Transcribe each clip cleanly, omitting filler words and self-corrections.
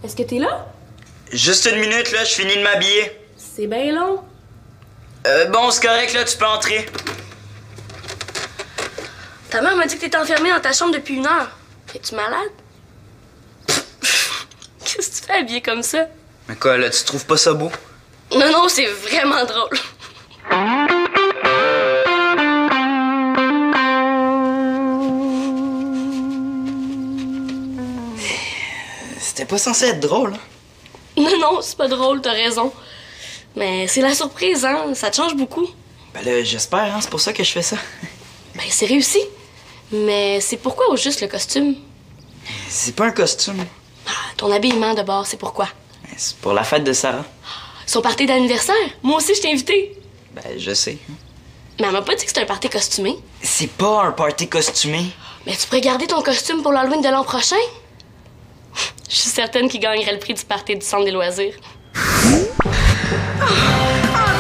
Est-ce que t'es là? Juste une minute, là, je finis de m'habiller. C'est bien long. Bon, c'est correct, là, tu peux entrer. Ta mère m'a dit que t'étais enfermée dans ta chambre depuis 1 heure. Es-tu malade? Qu'est-ce que tu fais habillé comme ça? Mais quoi, là, tu trouves pas ça beau? Non, non, c'est vraiment drôle. C'était pas censé être drôle, hein? Non, non, c'est pas drôle, t'as raison. Mais c'est la surprise, hein? Ça te change beaucoup. Ben là, j'espère, hein, c'est pour ça que je fais ça. Ben, c'est réussi. Mais c'est pourquoi au juste le costume? C'est pas un costume. Ah, ton habillement, de bord, c'est pourquoi? C'est pour la fête de Sarah. Son party d'anniversaire? Moi aussi, je t'ai invité. Ben, je sais. Mais elle m'a pas dit que c'était un party costumé. C'est pas un party costumé. Mais tu pourrais garder ton costume pour l'Halloween de l'an prochain? Je suis certaine qu'il gagnerait le prix du party du centre des loisirs. En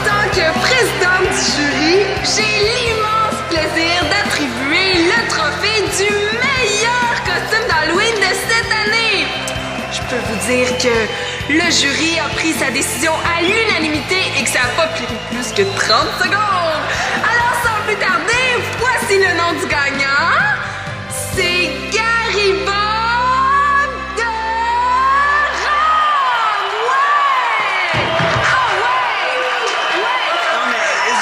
tant que présidente du jury, j'ai l'immense plaisir d'attribuer le trophée du meilleur costume d'Halloween de cette année. Je peux vous dire que le jury a pris sa décision à l'unanimité et que ça n'a pas pris plus que 30 secondes. Alors sans plus tarder, voici le nom du gagnant. C'est Garibob de Rome! Ouais! Ah ouais! Ouais!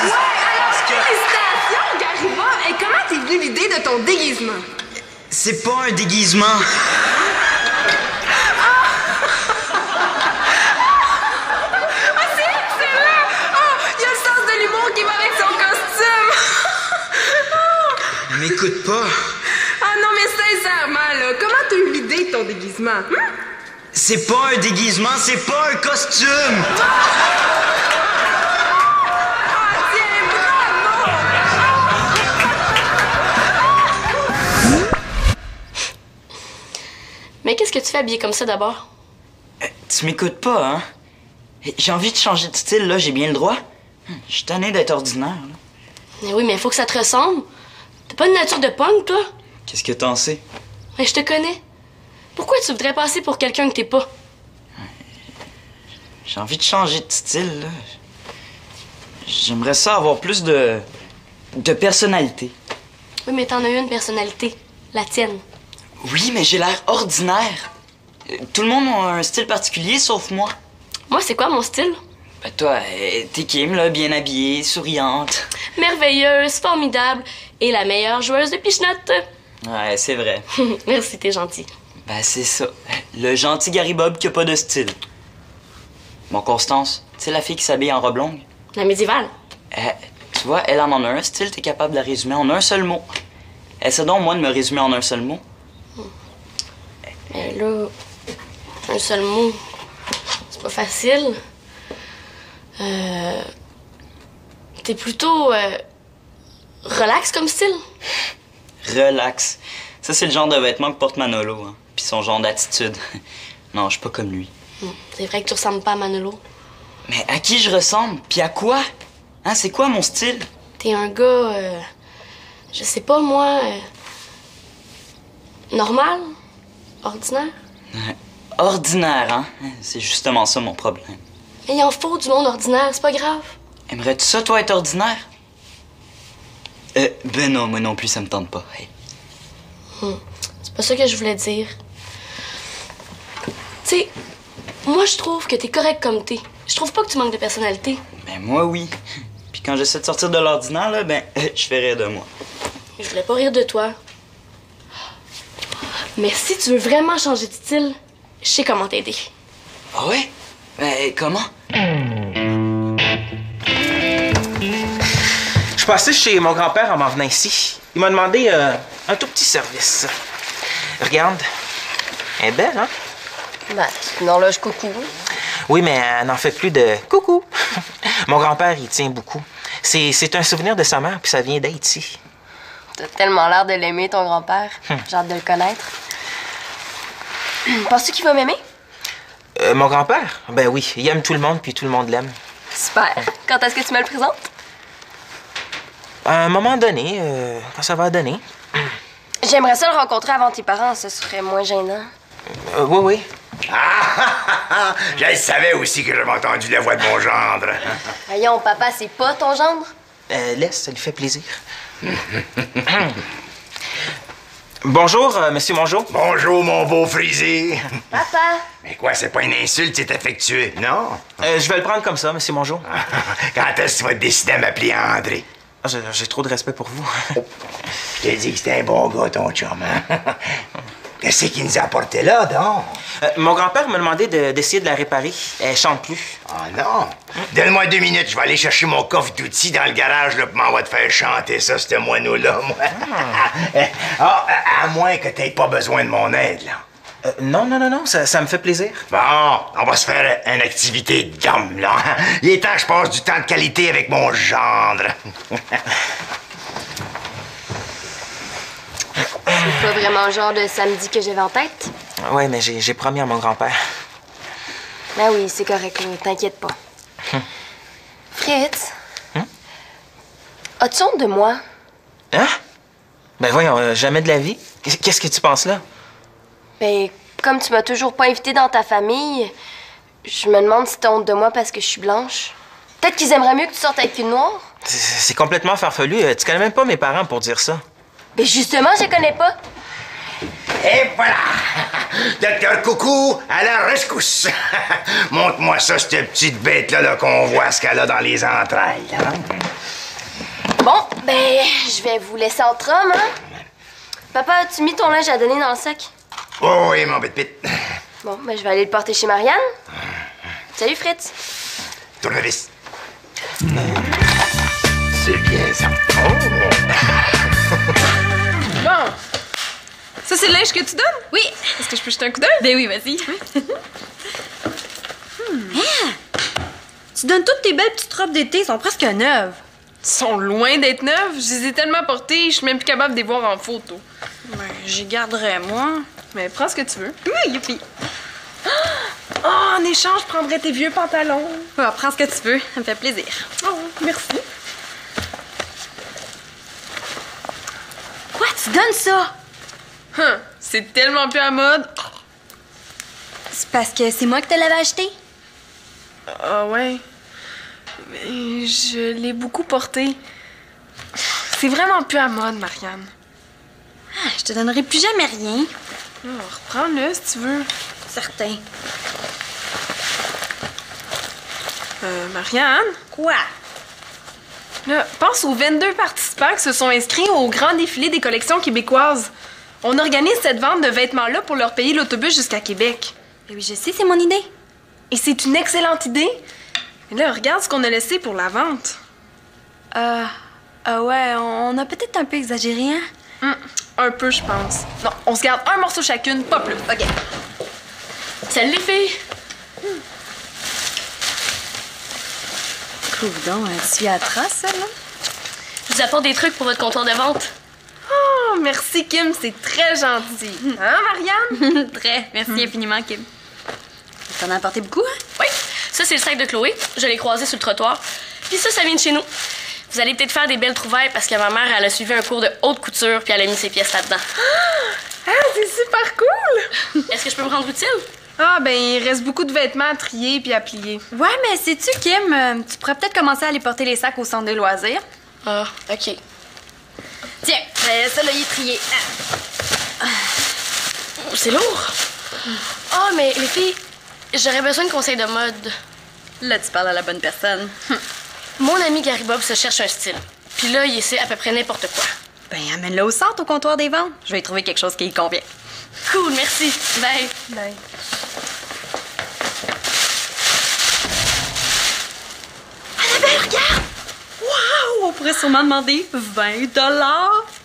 Alors, félicitations, Garibob! Et comment t'es venu l'idée de ton déguisement? C'est pas un déguisement. M'écoute pas. Ah non, mais sincèrement, là, comment t'as eu l'idée de ton déguisement? C'est pas un déguisement, c'est pas un costume. Tiens, bravo! Mais qu'est-ce que tu fais habillé comme ça d'abord? Tu m'écoutes pas, hein? J'ai envie de changer de style, là, j'ai bien le droit. Je suis tanné d'être ordinaire, là. Mais oui, mais il faut que ça te ressemble. T'as pas une nature de punk, toi? Qu'est-ce que t'en sais? Mais je te connais. Pourquoi tu voudrais passer pour quelqu'un que t'es pas? J'ai envie de changer de style, là. J'aimerais ça avoir plus de personnalité. Oui, mais t'en as une personnalité. La tienne. Oui, mais j'ai l'air ordinaire. Tout le monde a un style particulier, sauf moi. Moi, c'est quoi mon style? Ben toi, t'es Kim, là, bien habillée, souriante. Merveilleuse, formidable et la meilleure joueuse de pichenotte. Ouais, c'est vrai. Merci, t'es gentil. Ben c'est ça. Le gentil Garibob qui a pas de style. Bon, Constance, tu sais la fille qui s'habille en robe longue? La médiévale. Tu vois, elle en a un style, t'es capable de la résumer en un seul mot. Essaie donc, moi, de me résumer en un seul mot. Mais là, un seul mot, c'est pas facile. T'es plutôt relax comme style. Relax. Ça, c'est le genre de vêtements que porte Manolo, hein. Puis son genre d'attitude. Non, je suis pas comme lui. C'est vrai que tu ressembles pas à Manolo. Mais à qui je ressemble? Puis à quoi? Hein, c'est quoi mon style? T'es un gars, je sais pas moi, normal, ordinaire. Ordinaire, hein? C'est justement ça mon problème. Mais il en faut du monde ordinaire, c'est pas grave. Aimerais-tu ça, toi, être ordinaire? Ben non, moi non plus, ça me tente pas. Hey. C'est pas ça que je voulais dire. Tu sais, moi, je trouve que t'es correct comme t'es. Je trouve pas que tu manques de personnalité. Ben moi, oui. Puis quand j'essaie de sortir de l'ordinaire, là, ben, je fais rire de moi. Je voulais pas rire de toi. Mais si tu veux vraiment changer de style, je sais comment t'aider. Ah ouais? Ben, comment? Je suis passé chez mon grand-père en m'en venant ici. Il m'a demandé un tout petit service. Regarde. Elle est belle, hein? Ben, c'est une horloge coucou. Oui, mais elle n'en fait plus de coucou. Mon grand-père, il tient beaucoup. C'est un souvenir de sa mère, puis ça vient d'Haïti. T'as tellement l'air de l'aimer, ton grand-père. J'ai hâte de le connaître. Penses-tu qu'il va m'aimer? Mon grand-père? Ben oui, il aime tout le monde, puis tout le monde l'aime. Super. Quand est-ce que tu me le présentes? À un moment donné, quand ça va donner. J'aimerais ça le rencontrer avant tes parents, ce serait moins gênant. Oui, oui. Je le savais aussi que j'avais entendu la voix de mon gendre. Voyons, papa, c'est pas ton gendre? Laisse, ça lui fait plaisir. Bonjour, Monsieur Mongeau. Bonjour, mon beau frisé. Papa! Mais quoi, c'est pas une insulte, c'est affectueux, non? Je vais le prendre comme ça, Monsieur Mongeau. Quand est-ce que tu vas te décider à m'appeler André? J'ai trop de respect pour vous. Je t'ai dit que c'était un bon gars, ton chum, hein? Qu'est-ce qu'il nous a apporté là, donc? Mon grand-père m'a demandé d'essayer de la réparer. Elle chante plus. Ah non? Donne-moi 2 minutes, je vais aller chercher mon coffre d'outils dans le garage, là, puis m'en va te faire chanter ça, ce moineau-là, moi. À moins que t'aies pas besoin de mon aide, là. Non, ça me fait plaisir. Bon, on va se faire une activité d'homme, là. Il est temps que je passe du temps de qualité avec mon gendre. C'est pas vraiment le genre de samedi que j'avais en tête? Ouais, mais j'ai promis à mon grand-père. Ben oui, c'est correct, là. T'inquiète pas. Fritz? As-tu honte de moi? Hein? Ben voyons, jamais de la vie. Qu'est-ce que tu penses là? Ben, comme tu m'as toujours pas invité dans ta famille, je me demande si t'as honte de moi parce que je suis blanche. Peut-être qu'ils aimeraient mieux que tu sortes avec une noire? C'est complètement farfelu. Tu connais même pas mes parents pour dire ça. Ben justement, je les connais pas. Et voilà! Docteur Coucou, à la rescousse! Montre-moi ça, cette petite bête-là là, qu'on voit ce qu'elle a dans les entrailles. Hein? Bon, ben, je vais vous laisser entre hommes, hein? Papa, as-tu mis ton linge à donner dans le sac? Oh oui, mon bête-pite. Bon, ben, je vais aller le porter chez Marianne. Salut, Fritz. Tournevis. C'est bien ça. Bon. Ça, c'est le linge que tu donnes? Oui. Est-ce que je peux jeter un coup d'œil? Ben oui, vas-y. Tu donnes toutes tes belles petites robes d'été, elles sont presque neuves. Ils sont loin d'être neufs. Je les ai tellement portées, je suis même plus capable de les voir en photo. Ben, j'y garderais, moi. Mais prends ce que tu veux. Oui, youpi. Oh, en échange, je prendrais tes vieux pantalons. Ah, prends ce que tu veux, ça me fait plaisir. Oh, merci. Quoi, tu donnes ça? C'est tellement plus à mode. C'est parce que c'est moi qui te l'avais acheté? Ah ouais. Mais je l'ai beaucoup porté. C'est vraiment plus à mode, Marianne. Ah, je te donnerai plus jamais rien. Oh, reprends-le si tu veux. Certain. Marianne? Quoi? Là, pense aux 22 participants qui se sont inscrits au grand défilé des collections québécoises. On organise cette vente de vêtements-là pour leur payer l'autobus jusqu'à Québec. Ben oui, je sais, c'est mon idée. Et c'est une excellente idée. Mais là, regarde ce qu'on a laissé pour la vente. Ouais, on a peut-être un peu exagéré, hein? Un peu, je pense. Non, on se garde un morceau chacune, pas plus. OK. Salut les filles! Coudon, tu es atroce, ça, là? Je vous apporte des trucs pour votre comptoir de vente. Oh, merci, Kim, c'est très gentil. Hein, Marianne? Très. Merci infiniment, Kim. T'en as apporté beaucoup, hein? Oui, ça c'est le sac de Chloé. Je l'ai croisé sur le trottoir. Puis ça vient de chez nous. Vous allez peut-être faire des belles trouvailles parce que ma mère, elle a suivi un cours de haute couture puis elle a mis ses pièces là-dedans. Ah, c'est super cool! Est-ce que je peux me rendre utile? Ah, ben, il reste beaucoup de vêtements à trier puis à plier. Ouais, mais sais-tu, Kim, tu pourrais peut-être commencer à aller porter les sacs au centre de loisirs. Ah, OK. Tiens, ça, là, il est trié. C'est lourd. Ah, mais les filles, j'aurais besoin de conseils de mode. Là, tu parles à la bonne personne. Mon ami Gary Bob se cherche un style. Puis là, il essaie à peu près n'importe quoi. Ben, amène-le au centre, au comptoir des ventes. Je vais y trouver quelque chose qui y convient. Cool, merci. Bye. Bye. Annabelle, regarde! Waouh! On pourrait sûrement demander 20 $.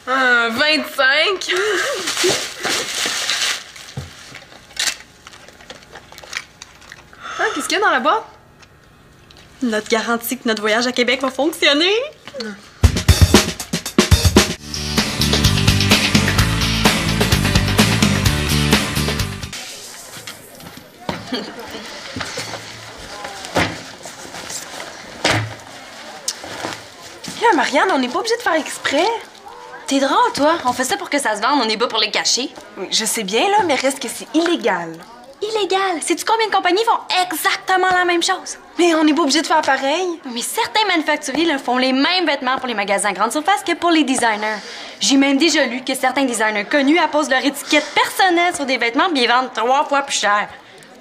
25. Ah, qu'est-ce qu'il y a dans la boîte? Notre garantie que notre voyage à Québec va fonctionner. Là, Marianne, on n'est pas obligé de faire exprès. T'es drôle, toi. On fait ça pour que ça se vende, on est bas pour les cacher. Oui, je sais bien, là, mais reste que c'est illégal. illégal. Sais-tu combien de compagnies font exactement la même chose? Mais on n'est pas obligé de faire pareil. Mais certains manufacturiers là, font les mêmes vêtements pour les magasins à grande surface que pour les designers. J'ai même déjà lu que certains designers connus apposent leur étiquette personnelle sur des vêtements et les vendent 3 fois plus cher.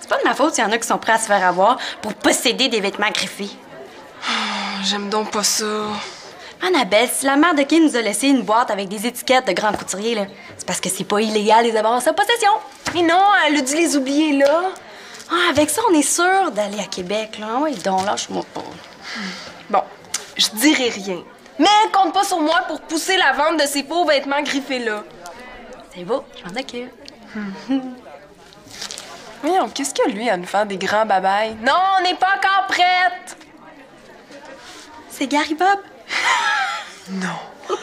C'est pas de ma faute s'il y en a qui sont prêts à se faire avoir pour posséder des vêtements griffés. J'aime donc pas ça. Annabelle, si la mère de Kim nous a laissé une boîte avec des étiquettes de grands couturiers, là, c'est parce que c'est pas illégal de les avoir en sa possession. Mais non, elle a dû les oublier là. Ah, avec ça, on est sûr d'aller à Québec, là. Oui, donc, lâche-moi pas. Bon, je dirai rien. Mais compte pas sur moi pour pousser la vente de ces faux vêtements griffés là. C'est beau, je m'en occupe. Voyons, qu'est-ce que lui à nous faire des grands babayes? Non, on n'est pas encore prête! C'est Gary Bob. Non. Pas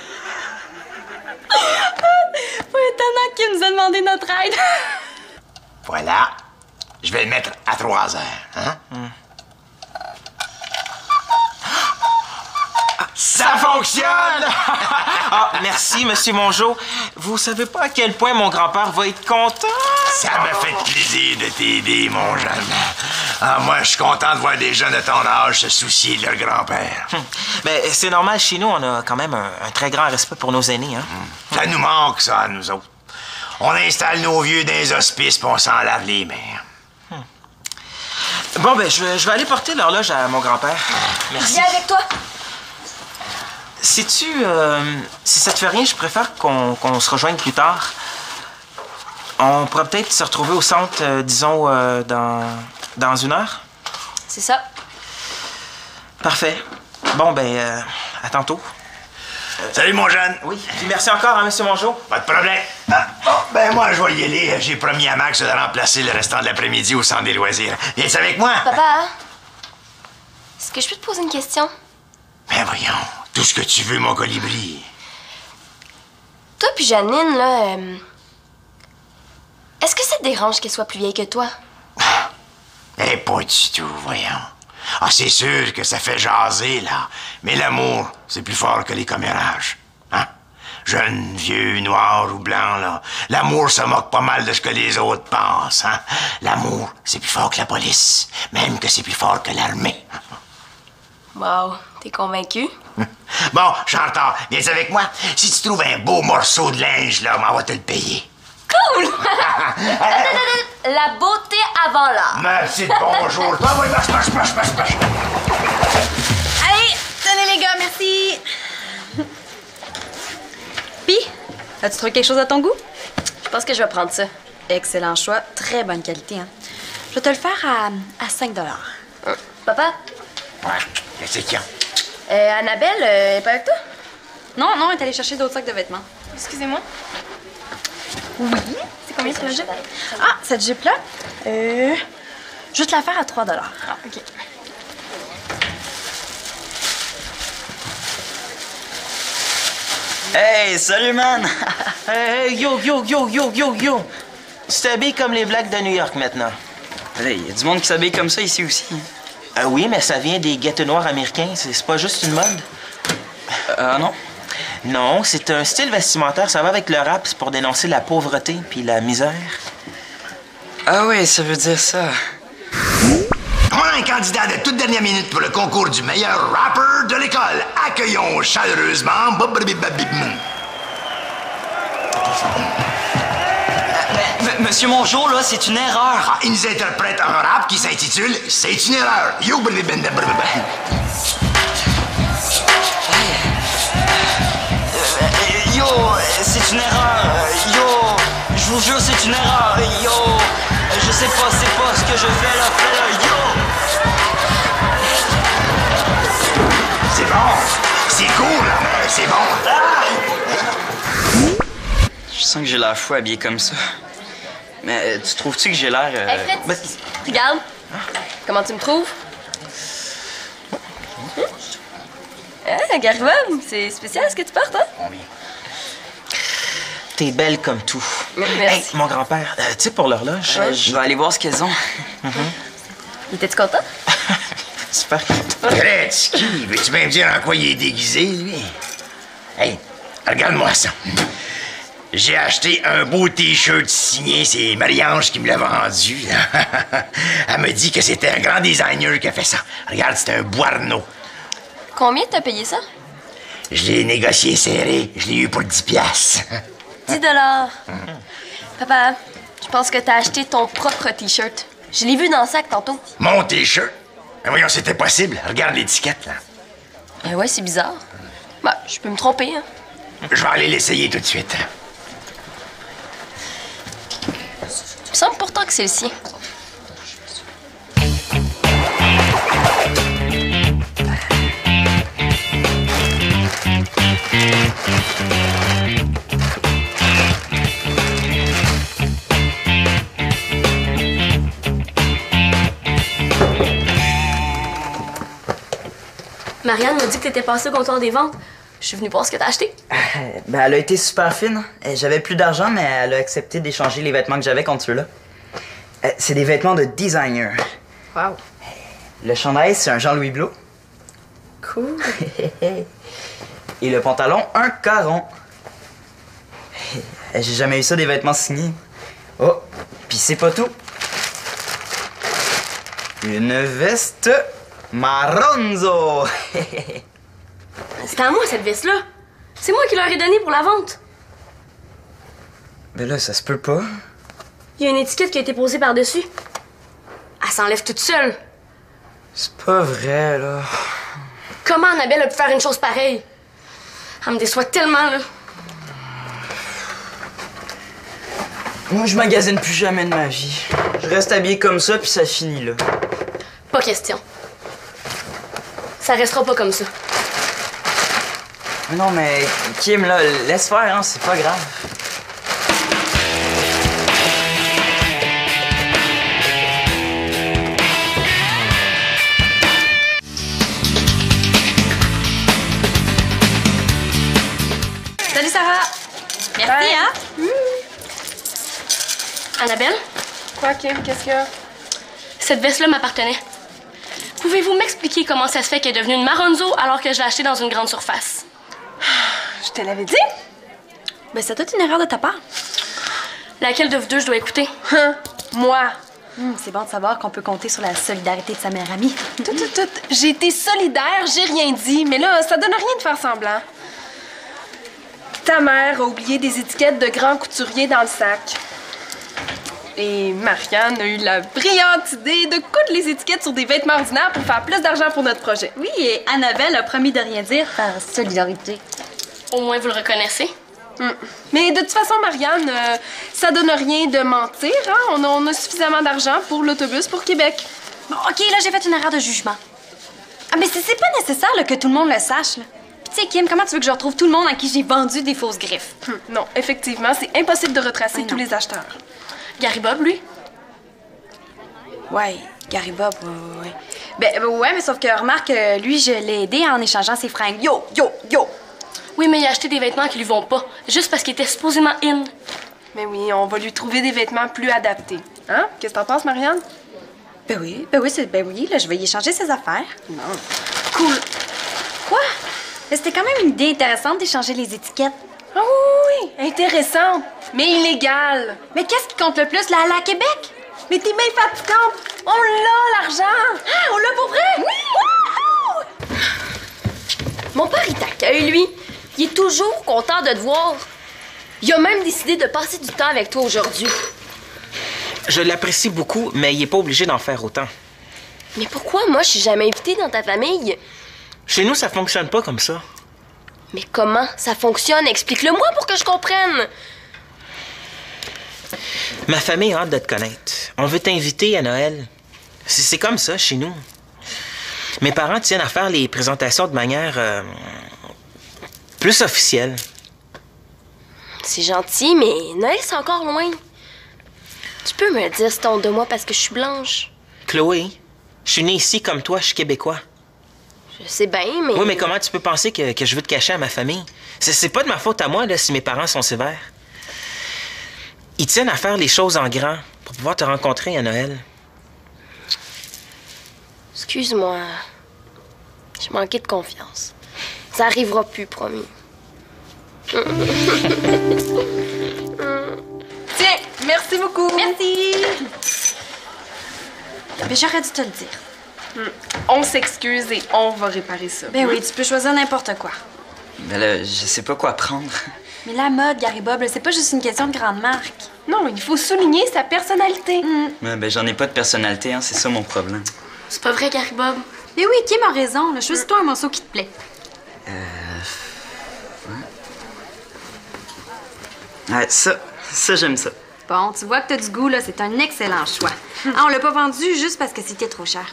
étonnant qu'il nous a demandé notre aide. Voilà. Je vais le mettre à 3 heures. Hein? Ça fonctionne! Ah, merci, Monsieur Mongeau. Vous savez pas à quel point mon grand-père va être content. Ça me fait plaisir de t'aider, mon jeune. Ah, moi, je suis content de voir des jeunes de ton âge se soucier de leur grand-père. Mais c'est normal, chez nous, on a quand même un très grand respect pour nos aînés, hein? Ça nous manque, ça, à nous autres. On installe nos vieux dans les hospices puis on s'en lave les mains. Bon, ben, je vais aller porter l'horloge à mon grand-père. Merci. Viens avec toi. Sais-tu, si ça te fait rien, je préfère qu'on se rejoigne plus tard. On pourrait peut-être se retrouver au centre, disons, dans 1 heure. C'est ça. Parfait. Bon, ben, à tantôt. Salut, mon jeune. Oui. Puis merci encore, hein, Monsieur Mongeau. Pas de problème. Ah, ben moi, je vais y aller. J'ai promis à Max de remplacer le restant de l'après-midi au centre des loisirs. Viens-tu avec moi? Papa, est-ce que je peux te poser une question? Ben voyons, tout ce que tu veux, mon colibri. Toi puis Janine, là, est-ce que ça te dérange qu'elle soit plus vieille que toi? Eh, pas du tout, voyons. Ah, c'est sûr que ça fait jaser, là. Mais l'amour, c'est plus fort que les commérages. Hein? Jeune, vieux, noir ou blanc, là. L'amour se moque pas mal de ce que les autres pensent, hein? L'amour, c'est plus fort que la police. Même que c'est plus fort que l'armée. Wow, t'es convaincu? Bon, je suis en retard. Viens avec moi. Si tu trouves un beau morceau de linge, là, on va te le payer. Cool! La beauté avant l'art. Ma petite bonjour. Toi, oui, marche. Allez, tenez les gars, merci. Pis, as-tu trouvé quelque chose à ton goût? Je pense que je vais prendre ça. Excellent choix, très bonne qualité, hein. Je vais te le faire à 5 $. Papa, Ouais, qu'est-ce qu'il y a? Annabelle, elle est pas avec toi? Non, elle est allée chercher d'autres sacs de vêtements. Excusez-moi. C'est combien ce Jeep? Ah, cette Jeep-là? Je vais te la faire à 3 $. Ah, OK. Hey, salut, man! Hey, yo! Tu t'habilles comme les Blacks de New York maintenant. Il y a du monde qui s'habille comme ça ici aussi. Oui, mais ça vient des ghettos noirs américains. C'est pas juste une mode. Non? Non, c'est un style vestimentaire. Ça va avec le rap. C'est pour dénoncer la pauvreté puis la misère. Ah oui, ça veut dire ça. On a un candidat de toute dernière minute pour le concours du meilleur rapper de l'école. Accueillons chaleureusement... Monsieur Mongeau, là, c'est une erreur. Ah, il nous interprète un rap qui s'intitule « C'est une erreur ». Yo, Yo, c'est une erreur. Yo, je vous jure, c'est une erreur. Yo, je sais pas, c'est pas ce que je fais là, yo. C'est bon, c'est cool, c'est bon. Je sens que j'ai l'air fou habillé comme ça. Mais tu trouves-tu que j'ai l'air... Hey, Fritz, regarde. Comment tu me trouves? Ah, Garibald, c'est spécial ce que tu portes, hein? Oui. T'es belle comme tout. Merci. Hey, mon grand-père, tu sais, pour l'horloge... Je vais aller voir ce qu'elles ont. Il était-tu content? Super. Gretzky, veux-tu bien me dire en quoi il est déguisé, lui? Hey, regarde-moi ça. J'ai acheté un beau T-shirt signé, c'est Marie-Ange qui me l'a vendu. Elle me dit que c'était un grand designer qui a fait ça. Regarde, c'est un Boarneau. Combien t'as payé ça? Je l'ai négocié serré, je l'ai eu pour 10 piastres. 10 $. Papa, je pense que t'as acheté ton propre T-shirt. Je l'ai vu dans le sac tantôt. Mon T-shirt? Mais voyons, c'était possible. Regarde l'étiquette, là. Eh ouais, c'est bizarre. Bah, je peux me tromper, hein. Je vais aller l'essayer tout de suite. Il me semble pourtant que c'est le sien. Marianne m'a dit que t'étais passée au comptoir des ventes. Je suis venue voir ce que t'as acheté. Ben, elle a été super fine. J'avais plus d'argent, mais elle a accepté d'échanger les vêtements que j'avais contre ceux-là. C'est des vêtements de designer. Wow. Le chandail, c'est un Jean-Louis Blot. Cool. Et le pantalon, un Caron. J'ai jamais eu ça, des vêtements signés. Oh, puis c'est pas tout. Une veste Maronzo. C'était à moi, cette veste-là. C'est moi qui leur ai donné pour la vente. Ben là, ça se peut pas. Il y a une étiquette qui a été posée par-dessus. Elle s'enlève toute seule. C'est pas vrai, là. Comment Annabelle a pu faire une chose pareille? Elle me déçoit tellement, là. Moi, je magasine plus jamais de ma vie. Je reste habillé comme ça, puis ça finit, là. Pas question. Ça restera pas comme ça. Non, mais Kim, là, laisse faire, hein, c'est pas grave. Salut, Sarah! Merci, hein? Annabelle, Quoi, Kim? Qu'est-ce qu'il y a? cette veste-là m'appartenait. Pouvez-vous m'expliquer comment ça se fait qu'elle est devenue une Maronzo alors que je l'ai achetée dans une grande surface? Je te l'avais dit? Ben, c'est toute une erreur de ta part. Laquelle de vous deux je dois écouter? Hein? Moi. C'est bon de savoir qu'on peut compter sur la solidarité de sa meilleure amie. Tout. J'ai été solidaire, j'ai rien dit, mais là, ça donne rien de faire semblant. Ta mère a oublié des étiquettes de grands couturiers dans le sac. Et Marianne a eu la brillante idée de coudre les étiquettes sur des vêtements ordinaires pour faire plus d'argent pour notre projet. Oui, et Annabelle a promis de rien dire par solidarité. Au moins, vous le reconnaissez. Mais de toute façon, Marianne, ça donne rien de mentir, hein? On a suffisamment d'argent pour l'autobus pour Québec. Bon, OK, là, j'ai fait une erreur de jugement. Ah, mais c'est pas nécessaire là, que tout le monde le sache, là. Puis, tu sais, Kim, comment tu veux que je retrouve tout le monde à qui j'ai vendu des fausses griffes? Non, effectivement, c'est impossible de retracer Ouais, tous non. les acheteurs. Gary Bob, lui? Ouais, Gary Bob, ouais. Ben, ouais, mais sauf que remarque, lui, je l'ai aidé en échangeant ses fringues. Yo! Oui, mais il a acheté des vêtements qui lui vont pas, juste parce qu'il était supposément in. Mais oui, on va lui trouver des vêtements plus adaptés. Hein? Qu'est-ce que t'en penses, Marianne? Ben oui, là, je vais y échanger ses affaires. Non. Cool. Quoi? Mais c'était quand même une idée intéressante d'échanger les étiquettes. Ah oui, intéressant, mais illégal. Mais qu'est-ce qui compte le plus, la Québec? Mais t'es bien fatigante. On l'a, l'argent. Ah, on l'a pour vrai? Oui! Mon père, il t'accueille, lui. Il est toujours content de te voir. Il a même décidé de passer du temps avec toi aujourd'hui. Je l'apprécie beaucoup, mais il est pas obligé d'en faire autant. Mais pourquoi moi, je suis jamais invitée dans ta famille? Chez nous, ça fonctionne pas comme ça. Mais comment ça fonctionne? Explique-le-moi pour que je comprenne. Ma famille a hâte de te connaître. On veut t'inviter à Noël. C'est comme ça chez nous. Mes parents tiennent à faire les présentations de manière plus officielle. C'est gentil, mais Noël, c'est encore loin. Tu peux me le dire, c'est honte de moi parce que je suis blanche. Chloé, je suis née ici comme toi, je suis québécois. Je sais bien, mais... Oui, mais comment tu peux penser que je veux te cacher à ma famille? C'est pas de ma faute à moi, là, si mes parents sont sévères. Ils tiennent à faire les choses en grand pour pouvoir te rencontrer à Noël. Excuse-moi. J'ai manqué de confiance. Ça arrivera plus, promis. Merci beaucoup. Merci. Mais j'aurais dû te le dire. On s'excuse et on va réparer ça. Ben oui, tu peux choisir n'importe quoi. Ben là, je sais pas quoi prendre. Mais la mode, Gary Bob, là, c'est pas juste une question de grande marque. Non, il faut souligner sa personnalité. Ouais, ben j'en ai pas de personnalité, hein, c'est ça mon problème. C'est pas vrai, Gary Bob? Mais oui, Kim a raison. Là. Choisis-toi un morceau qui te plaît. Ouais, ça j'aime ça. Bon, tu vois que t'as du goût, là. C'est un excellent choix. Ah, on l'a pas vendu juste parce que c'était trop cher.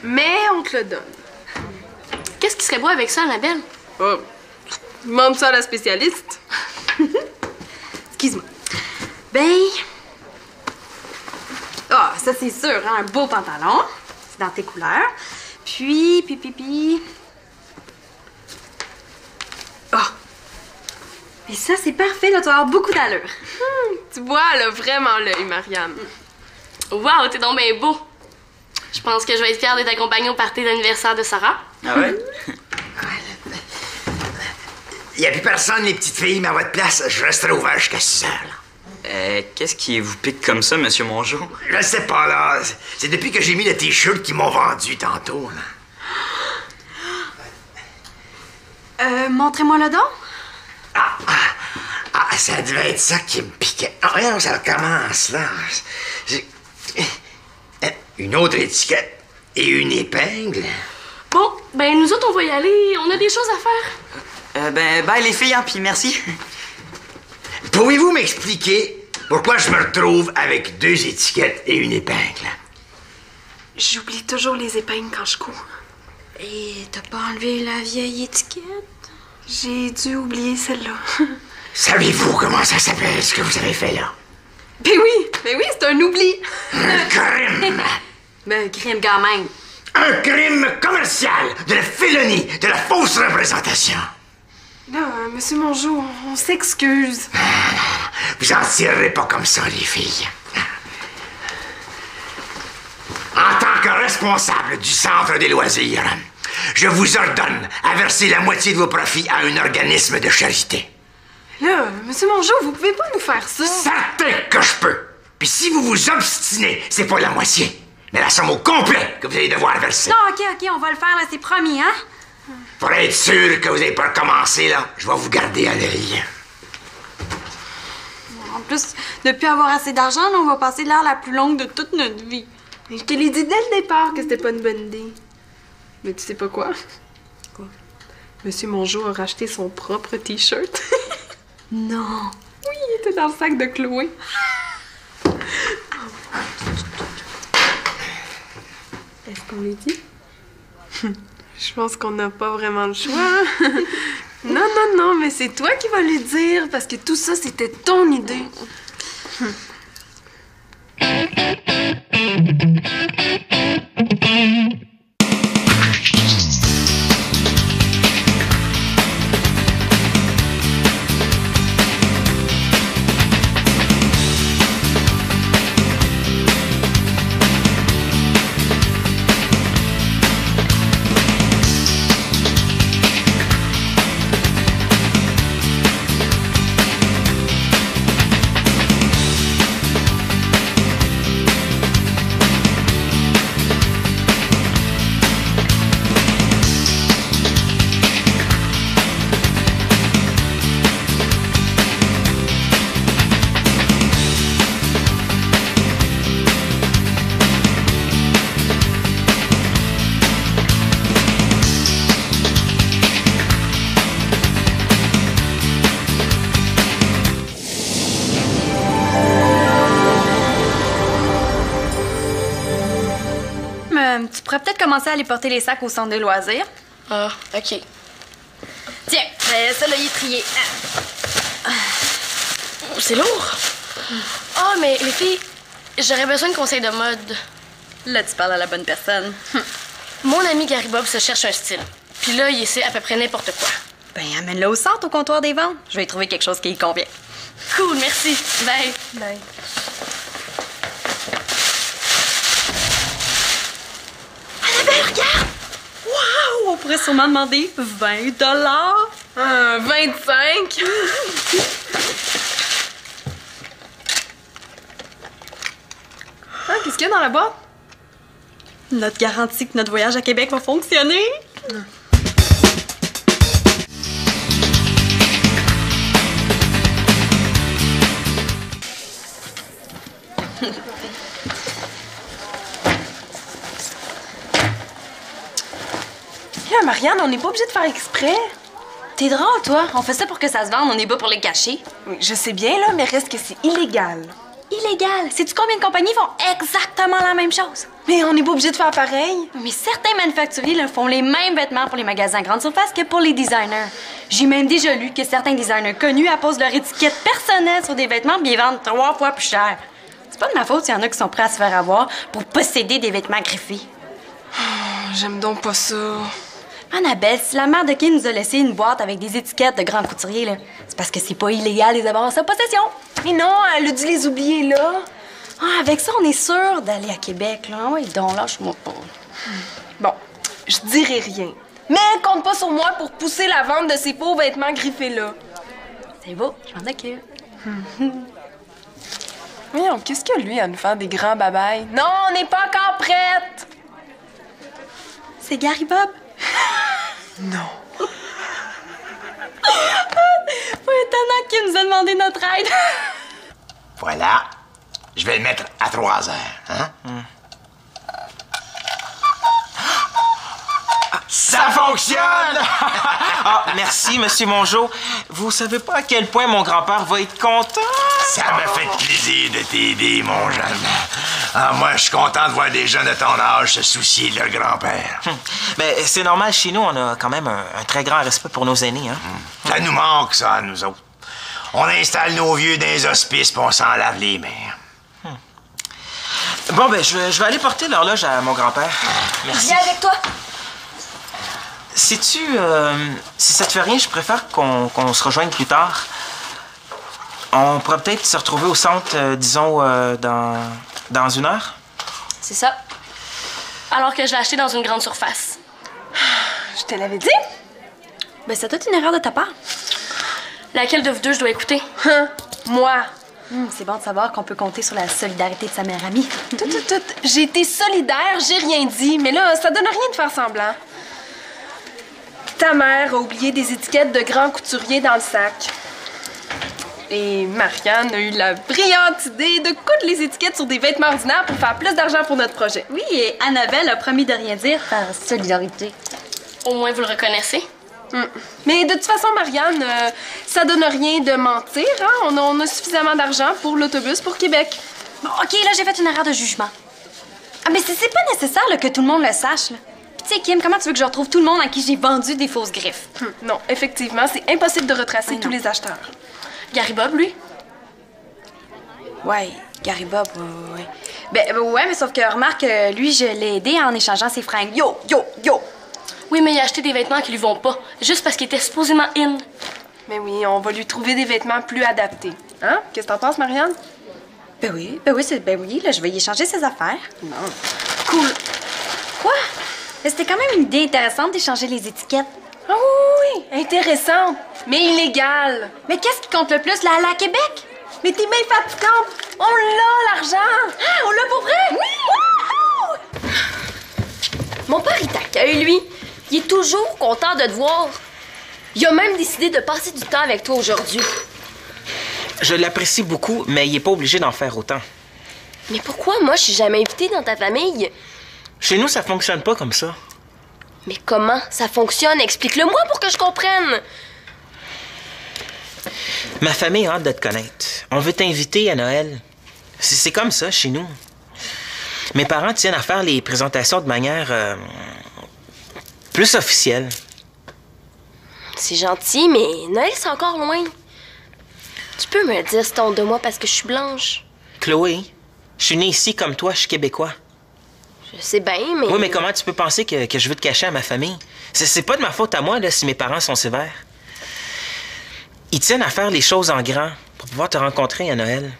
Mais on te le donne. Qu'est-ce qui serait beau avec ça, Annabelle? Oh. Demande ça à la spécialiste. Excuse-moi. Ben... Ah, ça c'est sûr, hein? Un beau pantalon. C'est dans tes couleurs. Puis... Ah! Et ça, c'est parfait, là. Tu vas avoir beaucoup d'allure. Tu vois, elle a vraiment l'œil, Marianne. Wow, t'es donc bien beau. Je pense que je vais être fière de t'accompagner au party d'anniversaire de Sarah. Ah ouais? Il n'y a plus personne, les petites filles, mais à votre place, je resterai ouvert jusqu'à 6 heures. Là. Qu'est-ce qui vous pique comme ça, Monsieur Mongeau? Je sais pas, là. C'est depuis que j'ai mis le T-shirt qu'ils m'ont vendu tantôt, là. Montrez-moi le don. Ah, ça devait être ça qui me piquait. Ah, rien, ça recommence, là. Une autre étiquette et une épingle. Bon, ben nous autres, on va y aller. On a des choses à faire. Ben, bye les filles, hein, puis merci. Pouvez-vous m'expliquer pourquoi je me retrouve avec 2 étiquettes et une épingle? J'oublie toujours les épingles quand je cours. Et t'as pas enlevé la vieille étiquette? J'ai dû oublier celle-là. Savez-vous comment ça s'appelle, ce que vous avez fait là? Ben oui, c'est un oubli. Un crime! Ben, crime quand même. Un crime commercial, de la félonie, de la fausse représentation. Là, Monsieur Mongeau, on s'excuse. Vous en tirerez pas comme ça, les filles. En tant que responsable du centre des loisirs, je vous ordonne à verser la moitié de vos profits à un organisme de charité. Là, Monsieur Mongeau, vous pouvez pas nous faire ça. Certain que je peux. Puis si vous vous obstinez, c'est pas la moitié, mais la somme au complet que vous allez devoir verser. Non, OK, on va le faire, là, c'est promis, hein? Pour être sûr que vous n'avez pas recommencé, là, je vais vous garder à l'œil. En plus, de plus avoir assez d'argent, là, on va passer l'heure la plus longue de toute notre vie. Mais je te l'ai dit dès le départ que c'était pas une bonne idée. Mais tu sais pas quoi? Quoi? Monsieur Mongeau a racheté son propre T-shirt. Non. Oui, il était dans le sac de Chloé. Est-ce qu'on les dit? Je pense qu'on n'a pas vraiment le choix. Non, mais c'est toi qui vas lui dire, parce que tout ça, c'était ton idée. Tu pourrais peut-être commencer à aller porter les sacs au centre des loisirs. Ah, OK. Tiens, ça là, il est trié. C'est lourd. Ah, mais les filles, j'aurais besoin de conseils de mode. Là, tu parles à la bonne personne. Mon ami Gary Bob se cherche un style. Puis là, il essaie à peu près n'importe quoi. Ben, amène-le au centre, au comptoir des ventes. Je vais y trouver quelque chose qui lui convient. Cool, merci. Bye. Bye. Annabelle, regarde! Wow! On pourrait sûrement demander 20 $. 25? Qu'est-ce qu'il y a dans la boîte? Notre garantie que notre voyage à Québec va fonctionner. Là, Marianne, on n'est pas obligé de faire exprès. T'es drôle, toi. On fait ça pour que ça se vende, on est pas pour les cacher. Oui, je sais bien, là, mais reste que c'est illégal. Illégal. Sais-tu combien de compagnies font exactement la même chose? Mais on n'est pas obligé de faire pareil. Mais certains manufacturiers là, font les mêmes vêtements pour les magasins à grande surface que pour les designers. J'ai même déjà lu que certains designers connus apposent leur étiquette personnelle sur des vêtements puis ils vendent 3 fois plus cher. C'est pas de ma faute s'il y en a qui sont prêts à se faire avoir pour posséder des vêtements griffés. J'aime donc pas ça. Annabelle, si la mère de Kim nous a laissé une boîte avec des étiquettes de grands couturiers, là, c'est parce que c'est pas illégal les avoir en sa possession. Mais non, elle a dû les oublier là. Ah, avec ça, on est sûr d'aller à Québec, là. Oui, donc, lâche-moi pas. Bon, je dirai rien. Mais compte pas sur moi pour pousser la vente de ces faux vêtements griffés là. C'est beau, je m'en occupe. Voyons, qu'est-ce que lui à nous faire des grands babayes? Non, on n'est pas encore prête! C'est Gary Bob. Non. Pas étonnant qu'il nous a demandé notre aide. Voilà. Je vais le mettre à 3 heures, hein? Ça fonctionne! Ah, merci, Monsieur Mongeau. Vous savez pas à quel point mon grand-père va être content? Ça me fait plaisir de t'aider, mon jeune. Ah, moi, je suis content de voir des jeunes de ton âge se soucier de leur grand-père. Ben, c'est normal, chez nous, on a quand même un très grand respect pour nos aînés, hein? Ça nous manque, ça, à nous autres. On installe nos vieux dans les hospices puis on s'en lave les mains. Bon, ben, je vais aller porter l'horloge à mon grand-père. Merci. Viens avec toi. Sais-tu, si ça te fait rien, je préfère qu'on se rejoigne plus tard. On pourrait peut-être se retrouver au centre, disons, dans 1 heure. C'est ça. Alors que je l'ai acheté dans une grande surface. Je te l'avais dit? Ben, c'est toute une erreur de ta part. Laquelle de vous deux je dois écouter? Moi. C'est bon de savoir qu'on peut compter sur la solidarité de sa meilleure amie. Tout. J'ai été solidaire, j'ai rien dit, mais là, ça donne rien de faire semblant. Ta mère a oublié des étiquettes de grands couturiers dans le sac. Et Marianne a eu la brillante idée de coudre les étiquettes sur des vêtements ordinaires pour faire plus d'argent pour notre projet. Oui, et Annabelle a promis de rien dire par solidarité. Au moins, vous le reconnaissez. Mais de toute façon, Marianne, ça donne rien de mentir, hein? On a suffisamment d'argent pour l'autobus pour Québec. Bon, OK, là, j'ai fait une erreur de jugement. Ah, mais c'est pas nécessaire là, que tout le monde le sache, là. Tu sais, Kim, comment tu veux que je retrouve tout le monde à qui j'ai vendu des fausses griffes? Non, effectivement, c'est impossible de retracer tous les acheteurs. Gary Bob, lui? Ouais, Gary Bob, ouais. Ben, ouais, mais sauf que remarque, lui, je l'ai aidé en échangeant ses fringues. Yo! Oui, mais il a acheté des vêtements qui lui vont pas, juste parce qu'il était supposément in. Mais oui, on va lui trouver des vêtements plus adaptés. Hein? Qu'est-ce que t'en penses, Marianne? Ben oui, là, je vais y échanger ses affaires. Non. Cool. Quoi? Mais c'était quand même une idée intéressante d'échanger les étiquettes. Ah oui, intéressante, mais illégale. Mais qu'est-ce qui compte le plus, là, à Québec? Mais t'es bien fatigante. On l'a, l'argent. Ah, on l'a pour vrai? Oui! Wouhou! Mon père, il t'accueille, lui. Il est toujours content de te voir. Il a même décidé de passer du temps avec toi aujourd'hui. Je l'apprécie beaucoup, mais il est pas obligé d'en faire autant. Mais pourquoi moi, je suis jamais invitée dans ta famille? Chez nous, ça fonctionne pas comme ça. Mais comment ça fonctionne? Explique-le-moi pour que je comprenne. Ma famille a hâte de te connaître. On veut t'inviter à Noël. C'est comme ça, chez nous. Mes parents tiennent à faire les présentations de manière plus officielle. C'est gentil, mais Noël, c'est encore loin. Tu peux me le dire, c'est honte de moi parce que je suis blanche. Chloé, je suis née ici comme toi, je suis québécois. Je sais bien, mais... Oui, mais comment tu peux penser que je veux te cacher à ma famille? C'est pas de ma faute à moi, là, si mes parents sont sévères. Ils tiennent à faire les choses en grand pour pouvoir te rencontrer à Noël.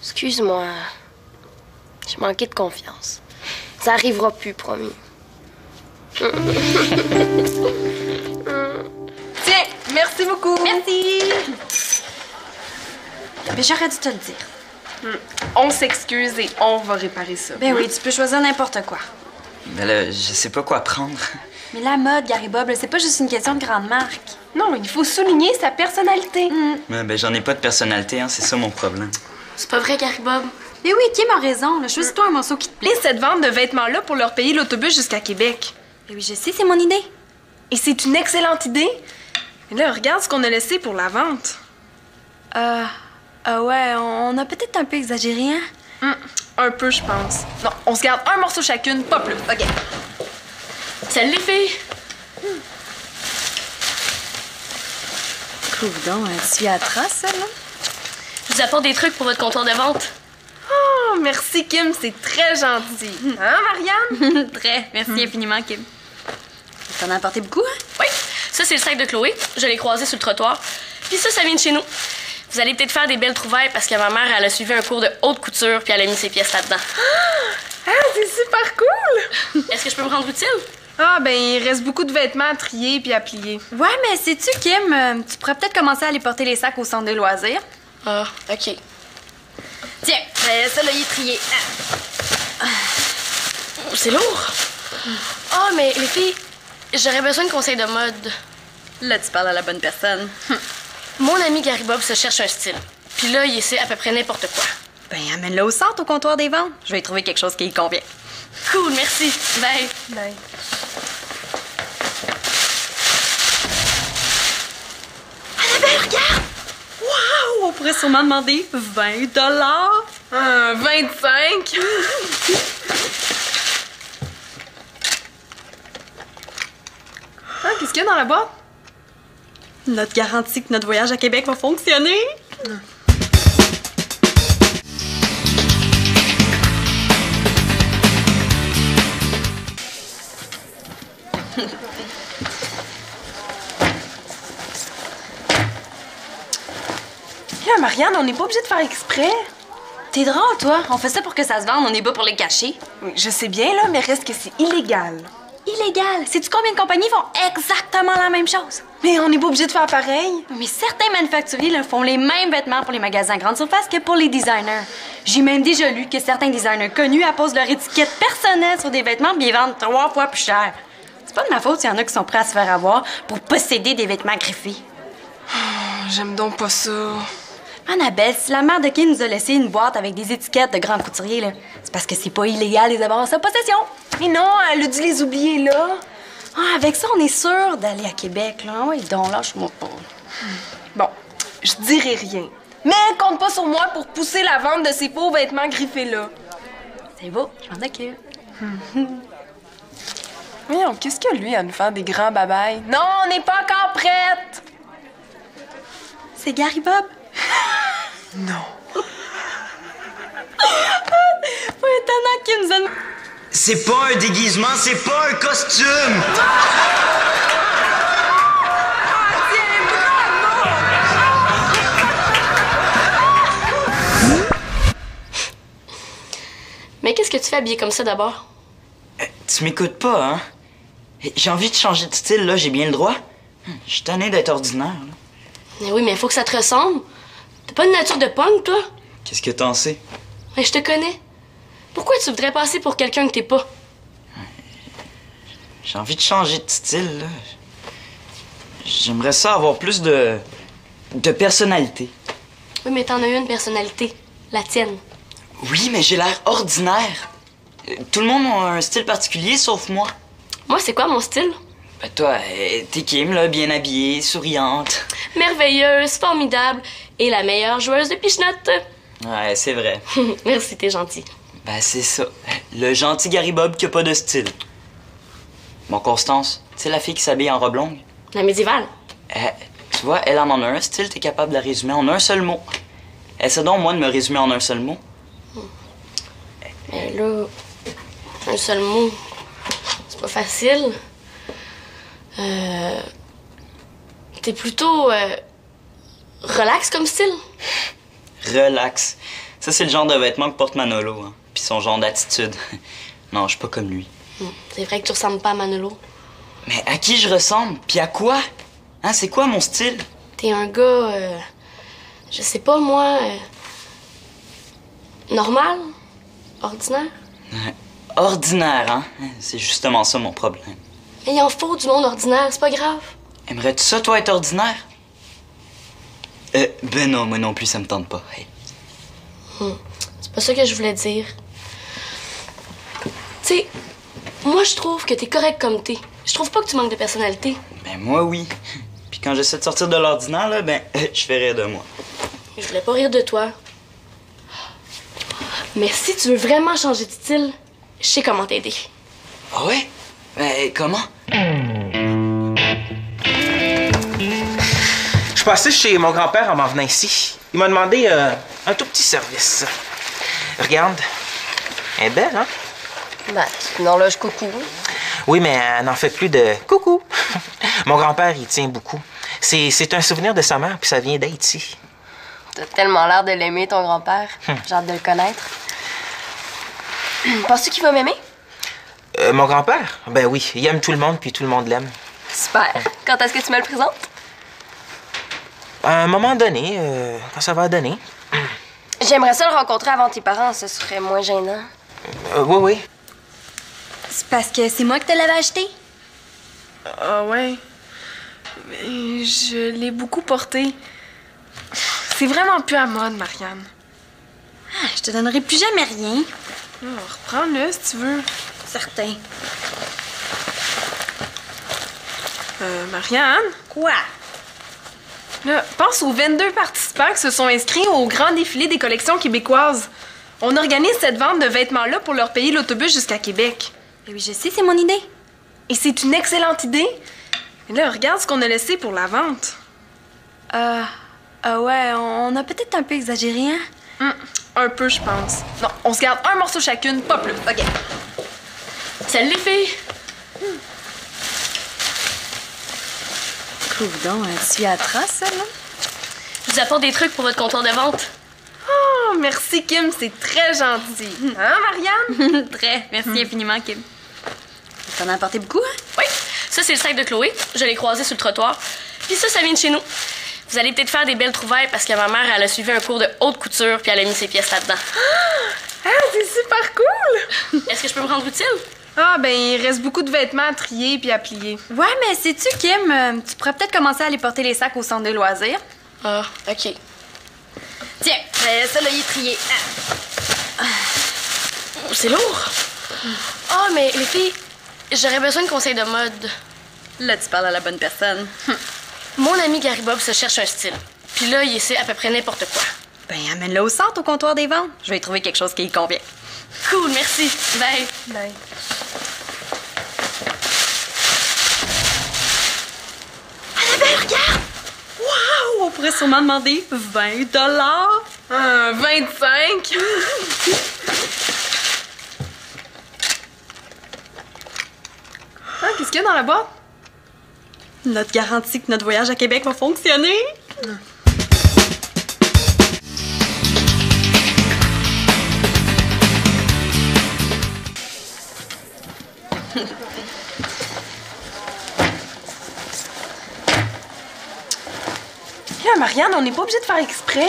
Excuse-moi. J'ai manqué de confiance. Ça arrivera plus, promis. Tiens, merci beaucoup. Merci! Mais j'aurais dû te le dire. On s'excuse et on va réparer ça. Ben oui, tu peux choisir n'importe quoi. Mais là, je sais pas quoi prendre. Mais la mode, Gary Bob, là, c'est pas juste une question de grande marque. Non, il faut souligner sa personnalité. Ouais, ben j'en ai pas de personnalité, hein, c'est ça mon problème. C'est pas vrai, Gary Bob. Mais oui, Kim a raison. Là. Choisis-toi un morceau qui te plaît. Et cette vente de vêtements-là pour leur payer l'autobus jusqu'à Québec. Ben oui, je sais, c'est mon idée. Et c'est une excellente idée. Et là, regarde ce qu'on a laissé pour la vente. Ouais, on a peut-être un peu exagéré, hein? Un peu, je pense. Non, on se garde un morceau chacune, pas plus. OK. Salut les filles! Coudon, tu suis à la trace, celle-là? Je vous apporte des trucs pour votre comptoir de vente. Oh, merci, Kim, c'est très gentil. Hein, Marianne? Très. Merci infiniment, Kim. T'en as apporté beaucoup, hein? Oui, ça c'est le sac de Chloé. Je l'ai croisé sur le trottoir. Puis ça vient de chez nous. Vous allez peut-être faire des belles trouvailles parce que ma mère, elle a suivi un cours de haute couture puis elle a mis ses pièces là-dedans. Ah, c'est super cool! Est-ce que je peux me rendre utile? Ah, ben, il reste beaucoup de vêtements à trier puis à plier. Ouais, mais sais-tu, Kim, tu pourrais peut-être commencer à aller porter les sacs au centre des loisirs. Ah, OK. Tiens, ça, là, il est trié. C'est lourd. Ah, mais les filles, j'aurais besoin de conseils de mode. Là, tu parles à la bonne personne. Mon ami Gary Bob se cherche un style. Puis là, il essaie à peu près n'importe quoi. Ben, amène-le au centre, au comptoir des ventes. Je vais y trouver quelque chose qui lui convient. Cool, merci. Bye. Bye. Annabelle, regarde! Waouh! On pourrait sûrement demander 20 $. 25. Ah, qu'est-ce qu'il y a dans la boîte? Notre garantie que notre voyage à Québec va fonctionner. Là, Marianne, on n'est pas obligé de faire exprès. T'es drôle, toi. On fait ça pour que ça se vende, on est pas pour les cacher. Oui, je sais bien, là, mais reste que c'est illégal. Illégal. Sais-tu combien de compagnies font exactement la même chose? Mais on n'est pas obligé de faire pareil. Mais certains manufacturiers là, font les mêmes vêtements pour les magasins grande surface que pour les designers. J'ai même déjà lu que certains designers connus apposent leur étiquette personnelle sur des vêtements puis ils vendent 3 fois plus cher. C'est pas de ma faute s'il y en a qui sont prêts à se faire avoir pour posséder des vêtements griffés. J'aime donc pas ça. Annabelle, si la mère de Kim nous a laissé une boîte avec des étiquettes de grands couturiers, là, c'est parce que c'est pas illégal de les avoir en sa possession. Mais non, elle a dû les oublier là. Ah, avec ça, on est sûr d'aller à Québec, là. Oui, donc, lâche-moi pas. Bon, je dirai rien. Mais compte pas sur moi pour pousser la vente de ces faux vêtements griffés là. C'est beau, je m'en occupe. Voyons, qu'est-ce que lui à nous faire des grands babayes? Non, on n'est pas encore prête! C'est Gary Bob. Non. Pas étonnant qu'il nous a... C'est pas un déguisement, c'est pas un costume! Mais qu'est-ce que tu fais habillé comme ça d'abord? Tu m'écoutes pas, hein? J'ai envie de changer de style, là, j'ai bien le droit. Je suis tanné d'être ordinaire, là. Mais oui, mais il faut que ça te ressemble. T'as pas une nature de punk, toi? Qu'est-ce que t'en sais? Mais je te connais. Pourquoi tu voudrais passer pour quelqu'un que t'es pas? J'ai envie de changer de style, là. J'aimerais ça avoir plus de personnalité. Oui, mais t'en as une personnalité. La tienne. Oui, mais j'ai l'air ordinaire. Tout le monde a un style particulier, sauf moi. Moi, c'est quoi mon style? Ben toi, t'es Kim, là, bien habillée, souriante. Merveilleuse, formidable et la meilleure joueuse de pichenotte. Ouais, c'est vrai. Merci, t'es gentil. Ben c'est ça. Le gentil Gary Bob qui a pas de style. Bon, Constance, tu sais la fille qui s'habille en robe longue? La médiévale. Tu vois, elle en a un style, t'es capable de la résumer en un seul mot. Essaie donc, moi, de me résumer en un seul mot. Mais là, un seul mot, c'est pas facile. T'es plutôt relax comme style. Relax. Ça, c'est le genre de vêtements que porte Manolo, hein. Puis son genre d'attitude. Non, je suis pas comme lui. C'est vrai que tu ressembles pas à Manolo. Mais à qui je ressemble? Puis à quoi? Hein, c'est quoi mon style? T'es un gars, je sais pas moi, Normal? Ordinaire? Ordinaire, hein? C'est justement ça mon problème. Mais il en faut du monde ordinaire, c'est pas grave. Aimerais-tu ça, toi, être ordinaire? Ben non, moi non plus, ça me tente pas. Hey. C'est pas ça que je voulais dire. Tu sais, moi je trouve que t'es correct comme t'es. Je trouve pas que tu manques de personnalité. Ben moi, oui. Puis quand j'essaie de sortir de l'ordinaire, là, ben, je fais rire de moi. Je voulais pas rire de toi. Mais si tu veux vraiment changer de style, je sais comment t'aider. Ah ouais? Ben, comment? Je passais chez mon grand-père en m'en venant ici. Il m'a demandé un tout petit service. Regarde. Elle est belle, hein? Ben, c'est une horloge coucou. Oui, mais elle n'en fait plus de coucou. Mon grand-père, il tient beaucoup. C'est un souvenir de sa mère, puis ça vient d'Haïti. T'as tellement l'air de l'aimer, ton grand-père. J'ai hâte de le connaître. Penses-tu qu'il va m'aimer? Mon grand-père? Ben oui, il aime tout le monde, puis tout le monde l'aime. Super. Quand est-ce que tu me le présentes? À un moment donné, quand ça va donner. J'aimerais ça le rencontrer avant tes parents, ce serait moins gênant. Oui, oui. C'est parce que c'est moi qui te l'avais acheté? Ah ouais. Mais je l'ai beaucoup porté. C'est vraiment plus à mode, Marianne. Ah, je te donnerai plus jamais rien. Oh, reprends-le si tu veux. Certain. Marianne? Quoi? Là, pense aux 22 participants qui se sont inscrits au grand défilé des collections québécoises. On organise cette vente de vêtements-là pour leur payer l'autobus jusqu'à Québec. Eh oui, je sais, c'est mon idée. Et c'est une excellente idée. Mais là, regarde ce qu'on a laissé pour la vente. Ouais, on a peut-être un peu exagéré, hein? Un peu, je pense. Non, on se garde un morceau chacune, pas plus. OK. Salut les filles! Coudon, tu suis à la trace, là? Je vous apporte des trucs pour votre comptoir de vente. Oh, merci, Kim, c'est très gentil. Hein, Marianne? Très. Merci infiniment, Kim. T'en as apporté beaucoup, hein? Oui, ça c'est le sac de Chloé. Je l'ai croisé sur le trottoir. Puis ça vient de chez nous. Vous allez peut-être faire des belles trouvailles parce que ma mère, elle a suivi un cours de haute couture puis elle a mis ses pièces là-dedans. Ah, c'est super cool! Est-ce que je peux me rendre utile? Ah, ben, il reste beaucoup de vêtements à trier puis à plier. Ouais, mais sais-tu, Kim, tu pourrais peut-être commencer à aller porter les sacs au centre des loisirs. Ah, OK. Tiens, ça là, il est trié. C'est lourd. Ah, mais les filles, j'aurais besoin de conseils de mode. Là, tu parles à la bonne personne. Mon ami Gary Bob se cherche un style. Puis là, il essaie à peu près n'importe quoi. Ben, amène-le au centre, au comptoir des ventes. Je vais y trouver quelque chose qui y convient. Cool, merci. Bye. Bye. Annabelle, regarde! Wow! On pourrait sûrement demander 20 $. 25. Ah, qu'est-ce qu'il y a dans la boîte? Notre garantie que notre voyage à Québec va fonctionner. Là, Marianne, on n'est pas obligé de faire exprès.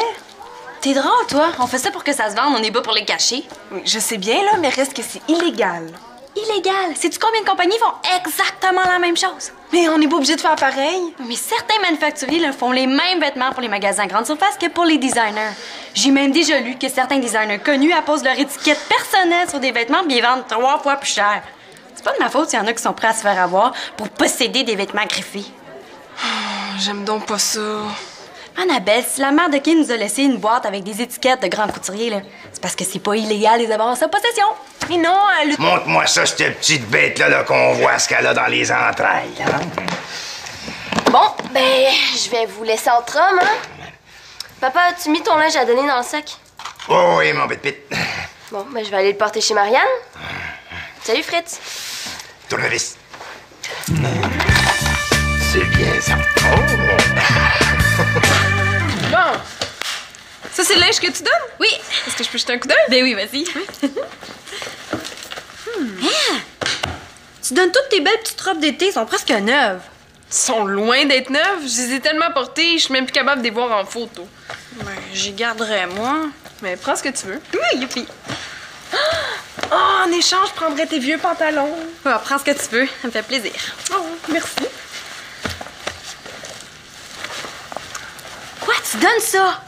T'es drôle, toi. On fait ça pour que ça se vende, on est bas pour les cacher. Oui, je sais bien, là, mais reste que c'est illégal. Illégal. Sais-tu combien de compagnies font exactement la même chose? Mais on n'est pas obligé de faire pareil. Mais certains manufacturiers là, font les mêmes vêtements pour les magasins à grande surface que pour les designers. J'ai même déjà lu que certains designers connus apposent leur étiquette personnelle sur des vêtements puis ils vendent 3 fois plus cher. C'est pas de ma faute s'il y en a qui sont prêts à se faire avoir pour posséder des vêtements griffés. J'aime donc pas ça. Annabelle, si la mère de Kim nous a laissé une boîte avec des étiquettes de grands couturiers, là, c'est parce que c'est pas illégal les avoir en sa possession. Mais non, Montre-moi ça, cette petite bête-là qu'on voit ce qu'elle a dans les entrailles. Hein? Bon, ben, je vais vous laisser entre hommes, hein? Papa, as-tu mis ton linge à donner dans le sac? Oh oui, mon pit. Bon, ben, je vais aller le porter chez Marianne. Salut, Fritz. Tournevis. C'est bien ça. Bon. Ça, c'est le linge que tu donnes? Oui. Est-ce que je peux jeter un coup d'œil? Ben oui, vas-y. Ah! Tu donnes toutes tes belles petites robes d'été, elles sont presque neuves. Ils sont loin d'être neufs. Je les ai tellement portées, je suis même plus capable de les voir en photo. Ben, j'y garderais, moi. mais prends ce que tu veux. Oui, youpi. Oh, en échange, je prendrais tes vieux pantalons. Ouais, prends ce que tu veux, ça me fait plaisir. Oh, merci. Quoi, tu donnes ça?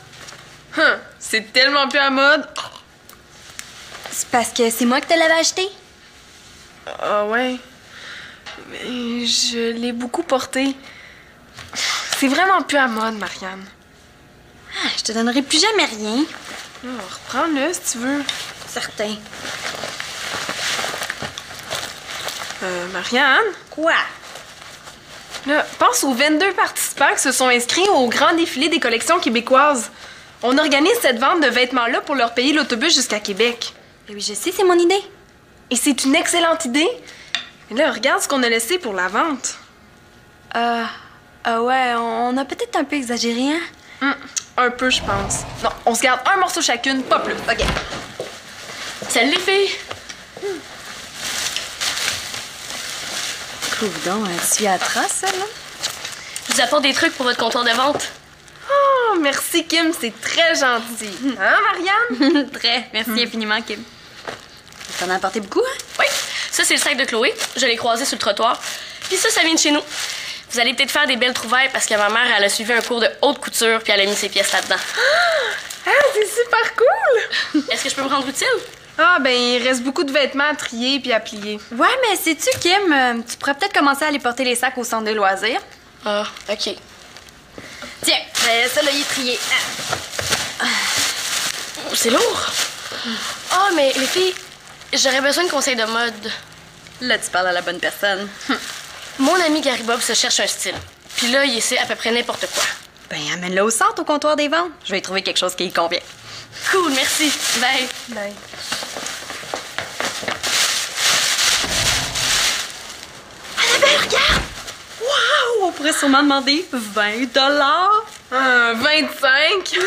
C'est tellement plus à mode. C'est parce que c'est moi qui te l'avais acheté? Ah ouais. Mais je l'ai beaucoup porté. C'est vraiment plus à mode, Marianne. Ah, je te donnerai plus jamais rien. Oh, reprends-le si tu veux. Certain. Marianne? Quoi? Là, pense aux 22 participants qui se sont inscrits au grand défilé des collections québécoises. On organise cette vente de vêtements-là pour leur payer l'autobus jusqu'à Québec. Eh oui, je sais, c'est mon idée. Et c'est une excellente idée. Et là, regarde ce qu'on a laissé pour la vente. Ouais, on a peut-être un peu exagéré, hein? Un peu, je pense. Non, on se garde un morceau chacune, pas plus. OK. Salut les filles! Coudon, tu y as trace, ça, là? Je vous apporte des trucs pour votre comptoir de vente. Oh, merci, Kim, c'est très gentil. Hein, Marianne? Très. Merci infiniment, Kim. T'en as apporté beaucoup, hein? Oui, ça c'est le sac de Chloé. Je l'ai croisé sur le trottoir. Puis ça vient de chez nous. Vous allez peut-être faire des belles trouvailles parce que ma mère, elle a suivi un cours de haute couture puis elle a mis ses pièces là-dedans. Ah, c'est super cool! Est-ce que je peux me rendre utile? Ah, ben, il reste beaucoup de vêtements à trier puis à plier. Ouais, mais sais-tu, Kim, tu pourrais peut-être commencer à aller porter les sacs au centre des loisirs. Ah, OK. Tiens, ça, là, il est trié. C'est lourd. Ah, mais les filles, j'aurais besoin de conseils de mode. Là, tu parles à la bonne personne. Mon ami Gary Bob se cherche un style. Puis là, il essaie à peu près n'importe quoi. Ben, amène-le au centre, au comptoir des ventes. Je vais y trouver quelque chose qui lui convient. Cool, merci. Bye. Bye. Annabelle, regarde! Waouh! On pourrait sûrement demander 20 $. 25?